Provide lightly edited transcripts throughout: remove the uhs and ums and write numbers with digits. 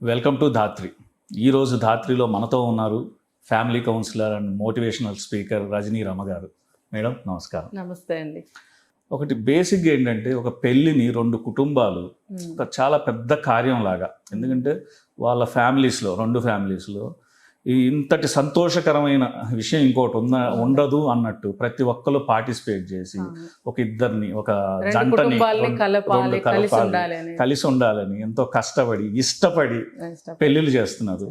Welcome to ధాత్రి. ఈరోజు ధాత్రిలో మనతో ఉన్నారు family counsellor and motivational speaker Rajani Rama గారు. మేడం నమస్కారం. నమస్తే అండి. ఒకటి బేసిక్గా ఏంటంటే ఒక పెళ్ళిని రెండు కుటుంబాలు ఒక చాలా పెద్ద కార్యం లాగా, ఎందుకంటే వాళ్ళ ఫ్యామిలీస్లో రెండు ఫ్యామిలీస్లో ఇంతటి సంతోషకరమైన విషయం ఇంకోటి ఉండదు అన్నట్టు ప్రతి ఒక్కరు పార్టిసిపేట్ చేసి ఒక ఇద్దరిని ఒక జంటని కలిసి ఉండాలని ఎంతో కష్టపడి ఇష్టపడి పెళ్ళిళ్ళు చేస్తున్నారు.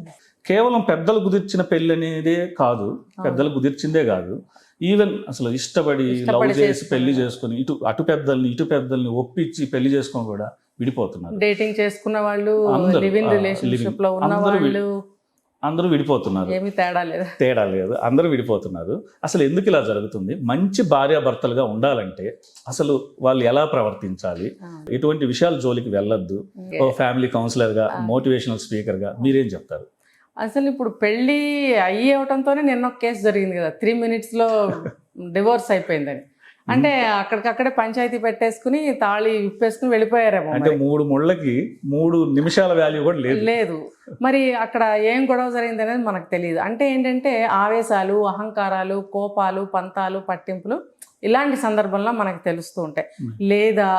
కేవలం పెద్దలు కుదిర్చిన పెళ్ళి అనేదే కాదు, పెద్దలు కుదిర్చిందే కాదు, ఈవెన్ అసలు ఇష్టపడి లవ్ చేసి పెళ్లి చేసుకుని అటు పెద్దల్ని ఒప్పించి పెళ్లి చేసుకొని కూడా విడిపోతున్నారు. డేటింగ్ చేసుకున్న వాళ్ళు, లివింగ్ రిలేషన్షిప్ లో ఉన్న వాళ్ళు అందరూ విడిపోతున్నారు. ఏమీ తేడా లేదు, అందరూ విడిపోతున్నారు. అసలు ఎందుకు ఇలా జరుగుతుంది? మంచి భార్యాభర్తలుగా ఉండాలంటే అసలు వాళ్ళు ఎలా ప్రవర్తించాలి, ఎటువంటి విషయాల జోలికి వెళ్ళొద్దు? ఓ ఫ్యామిలీ కౌన్సిలర్గా, మోటివేషనల్ స్పీకర్గా మీరేం చెప్తారు? అసలు ఇప్పుడు పెళ్ళి అవ్వటంతోనే నిన్న ఒక కేసు జరిగింది కదా, 3 minutes డివోర్స్ అయిపోయిందని. అంటే అక్కడికక్కడే పంచాయతీ పెట్టేసుకుని తాళి విప్పేసుకుని వెళ్ళిపోయారేమో. అంటే 3 ముళ్ళకి 3 నిమిషాల వాల్యూ కూడా లేదు. మరి అక్కడ ఏం గొడవ జరిగింది అనేది మనకు తెలియదు. అంటే ఏంటంటే ఆవేశాలు, అహంకారాలు, కోపాలు, పంతాలు, పట్టింపులు ఇలాంటి సందర్భంలో మనకు తెలుస్తూ ఉంటాయి. లేదా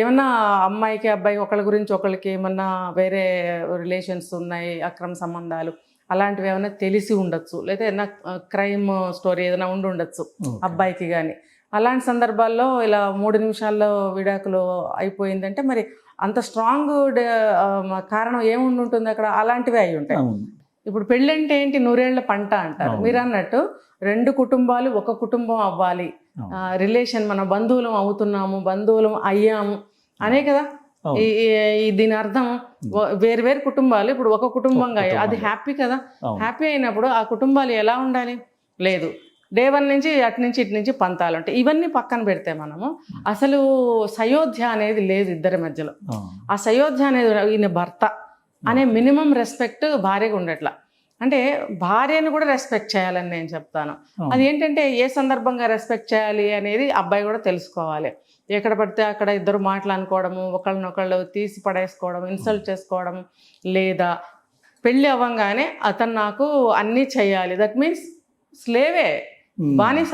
ఏమన్నా అమ్మాయికి అబ్బాయికి ఒకళ్ళ గురించి ఒకళ్ళకి ఏమన్నా వేరే రిలేషన్స్ ఉన్నాయి, అక్రమ సంబంధాలు అలాంటివి ఏమైనా తెలిసి ఉండొచ్చు, లేదా ఏదైనా క్రైమ్ స్టోరీ ఏదైనా ఉండొచ్చు అబ్బాయికి కానీ. అలాంటి సందర్భాల్లో ఇలా 3 నిమిషాల్లో విడాకులు అయిపోయిందంటే మరి అంత స్ట్రాంగ్ కారణం ఏముండి ఉంటుంది అక్కడ? అలాంటివి అయి ఉంటాయి. ఇప్పుడు పెళ్ళి అంటే ఏంటి, 100 ఏళ్ల పంట అంటారు. మీరు అన్నట్టు 2 కుటుంబాలు ఒక కుటుంబం అవ్వాలి, రిలేషన్ మన బంధువులం అవుతున్నాము, బంధువులం అయ్యాము అనే కదా దీని అర్థం. వేరు కుటుంబాలు ఇప్పుడు ఒక కుటుంబంగా అది హ్యాపీ కదా. హ్యాపీ అయినప్పుడు ఆ కుటుంబాలు ఎలా ఉండాలి? లేదు, డే 1 నుంచి అటు నుంచి ఇటు నుంచి పంతాలు ఉంటాయి. ఇవన్నీ పక్కన పెడితే మనము అసలు సయోధ్య అనేది లేదు ఇద్దరి మధ్యలో. ఆ సయోధ్య అనేది ఈయన భర్త అనే మినిమం రెస్పెక్ట్ భార్యగా ఉండట్లా. అంటే భార్యను కూడా రెస్పెక్ట్ చేయాలని నేను చెప్తాను. అది ఏంటంటే ఏ సందర్భంగా రెస్పెక్ట్ చేయాలి అనేది అబ్బాయి కూడా తెలుసుకోవాలి. ఎక్కడ పడితే అక్కడ ఇద్దరు మాట్లాడుకోవడము, ఒకళ్ళనొకళ్ళు తీసి పడేసుకోవడం, ఇన్సల్ట్ చేసుకోవడం, లేదా పెళ్ళి అవ్వంగానే అతను నాకు అన్నీ చేయాలి, దట్ మీన్స్ స్లేవే, బానిస.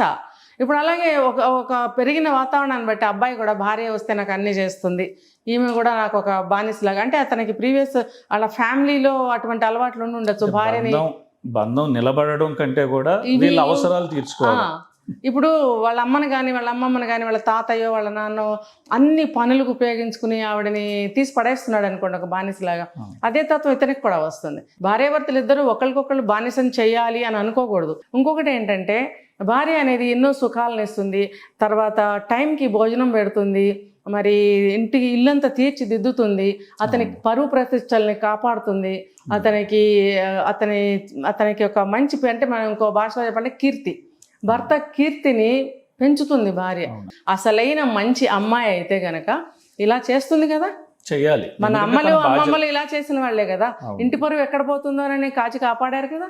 ఇప్పుడు అలాగే ఒక పెరిగిన వాతావరణాన్ని బట్టి అబ్బాయి కూడా భార్య వస్తే నాకు అన్నీ చేస్తుంది, ఈమె కూడా నాకు ఒక బానిసలాగా. అంటే అతనికి ప్రీవియస్ వాళ్ళ ఫ్యామిలీలో అటువంటి అలవాట్లు ఉండొచ్చు. భార్యని బంధం నిలబడడం కంటే కూడా వీళ్ళ అవసరాలు తీర్చుకోవాలి. ఇప్పుడు వాళ్ళ అమ్మని కానీ, వాళ్ళ అమ్మమ్మని కానీ, వాళ్ళ తాతయ్యో వాళ్ళ నాన్నో అన్ని పనులకు ఉపయోగించుకుని ఆవిడని తీసి పడేస్తున్నాడు అనుకోండి ఒక బానిసలాగా. అదే తత్వం ఇతనికి కూడా వస్తుంది. భార్యాభర్తలు ఇద్దరు ఒకరికొకళ్ళు బానిసని చెయ్యాలి అని అనుకోకూడదు. ఇంకొకటి ఏంటంటే భార్య అనేది ఎన్నో సుఖాలను ఇస్తుంది, తర్వాత టైంకి భోజనం పెడుతుంది, మరి ఇంటికి ఇల్లంతా తీర్చిదిద్దుతుంది, అతనికి పరువు ప్రతిష్టల్ని కాపాడుతుంది, అతనికి ఒక మంచి, అంటే మనం ఇంకో భాషలో చెప్పాలంటే కీర్తి, భర్త కీర్తిని పెంచుతుంది భార్య. అసలైన మంచి అమ్మాయి అయితే గనక ఇలా చేస్తుంది కదా, చెయ్యాలి. మన అమ్మమ్మలు ఇలా చేసిన వాళ్ళే కదా, ఇంటి పరువు ఎక్కడ పోతుందో అని కాచి కాపాడారు కదా.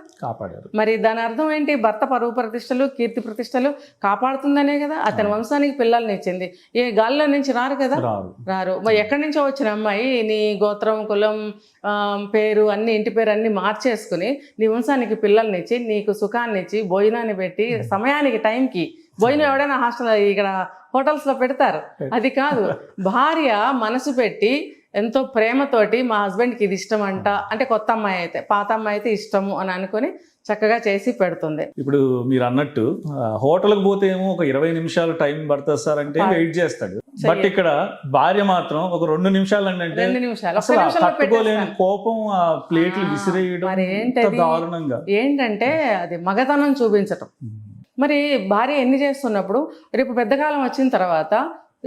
మరి దాని అర్థం ఏంటి? భర్త పరువు ప్రతిష్టలు, కీర్తి ప్రతిష్టలు కాపాడుతుందనే కదా. అతని వంశానికి పిల్లల్ని ఇచ్చింది. ఏ గాల్లో నుంచి రారు కదా, రారు. మరి ఎక్కడి నుంచో వచ్చిన అమ్మాయి నీ గోత్రం, కులం, పేరు అన్ని, ఇంటి పేరు అన్ని మార్చేసుకుని నీ వంశానికి పిల్లల్ని ఇచ్చి, నీకు సుఖాన్ని ఇచ్చి, భోజనాన్ని పెట్టి, సమయానికి టైంకి భోజనం ఎవడైనా హాస్టల్ ఇక్కడ హోటల్స్లో పెడతారు, అది కాదు. భార్య మనసు పెట్టి ఎంతో ప్రేమతోటి మా హస్బెండ్కి ఇది ఇష్టం అంట, అంటే కొత్త అమ్మాయి అయితే, పాత అమ్మాయి అయితే ఇష్టము అని అనుకుని చక్కగా చేసి పెడుతుంది. ఇప్పుడు మీరు అన్నట్టు హోటల్కి పోతే ఏమో ఒక 20 నిమిషాలు టైం పడుతుంది సార్ అంటే వెయిట్ చేస్తాడు. బట్ ఇక్కడ భార్య మాత్రం ఒక 2 నిమిషాలు అంటే 2 నిమిషాలు తట్టుకోలేని కోపం, ఆ ప్లేట్లు విసిరేయడం దారుణంగా. ఏంటంటే అది మగతనం చూపించటం. మరి భార్య ఎన్ని చేస్తున్నప్పుడు రేపు పెద్దకాలం వచ్చిన తర్వాత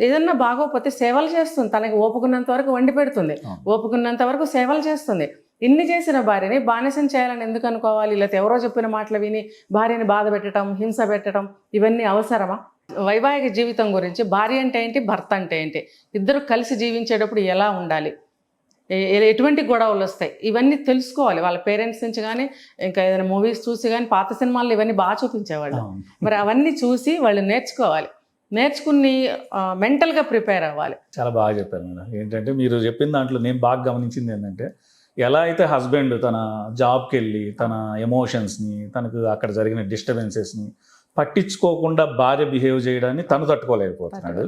ఏదన్నా బాగోకపోతే సేవలు చేస్తుంది, తనకి ఓపుకున్నంత వరకు వండి పెడుతుంది, ఓపుకున్నంత వరకు సేవలు చేస్తుంది. ఇన్ని చేసిన భార్యని బానిసం చేయాలని ఎందుకు అనుకోవాలి? లేకపోతే ఎవరో చెప్పిన మాటలు విని భార్యని బాధ పెట్టడం, హింస పెట్టడం, ఇవన్నీ అవసరమా? వైవాహిక జీవితం గురించి భార్య అంటే ఏంటి, భర్త అంటే ఏంటి, ఇద్దరు కలిసి జీవించేటప్పుడు ఎలా ఉండాలి, ఎటువంటి గొడవలు వస్తాయి, ఇవన్నీ తెలుసుకోవాలి. వాళ్ళ పేరెంట్స్ నుంచి కానీ, ఇంకా ఏదైనా మూవీస్ చూసి కానీ, పాత సినిమాల్లో ఇవన్నీ బాగా చూపించేవాళ్ళు. మరి అవన్నీ చూసి వాళ్ళు నేర్చుకోవాలి. నేర్చుకుని మెంటల్గా ప్రిపేర్ అవ్వాలి. చాలా బాగా చెప్పారు మేడం. ఏంటంటే మీరు చెప్పిన దాంట్లో నేను బాగా గమనించింది ఏంటంటే ఎలా అయితే హస్బెండ్ తన జాబ్కి వెళ్ళి తన ఎమోషన్స్ని, తనకు అక్కడ జరిగిన డిస్టర్బెన్సెస్ని పట్టించుకోకుండా భార్య బిహేవ్ చేయడాన్ని తను తట్టుకోలేకపోతున్నాడు.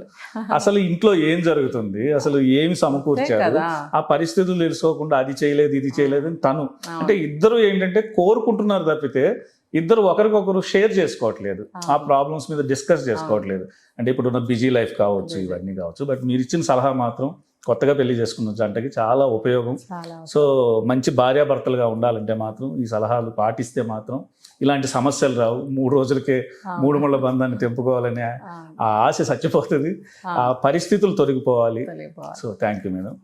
అసలు ఇంట్లో ఏం జరుగుతుంది, అసలు ఏమి సమకూర్చాడు, కదా. ఆ పరిస్థితులు తెలుసుకోకుండా అది చేయలేదు ఇది చేయలేదు అని తను, అంటే ఇద్దరు ఏంటంటే కోరుకుంటున్నారు తప్పితే ఇద్దరు ఒకరికొకరు షేర్ చేసుకోవట్లేదు, ఆ ప్రాబ్లమ్స్ మీద డిస్కస్ చేసుకోవట్లేదు. అంటే ఇప్పుడున్న బిజీ లైఫ్ కావచ్చు, ఇవన్నీ కావచ్చు. బట్ మీరు ఇచ్చిన సలహా మాత్రం కొత్తగా పెళ్లి చేసుకున్న జంటకి చాలా ఉపయోగం. చాలా సో మంచి భార్యాభర్తలుగా ఉండాలంటే మాత్రం ఈ సలహాలు పాటిస్తే మాత్రం ఇలాంటి సమస్యలు రావు. 3 రోజులకే 3 ముళ్ళ బంధాన్ని తెంపుకోవాలనే ఆ ఆశ చచ్చిపోతుంది, ఆ పరిస్థితులు తొలగిపోవాలి. తెలియపోవాలి. So thank you madam.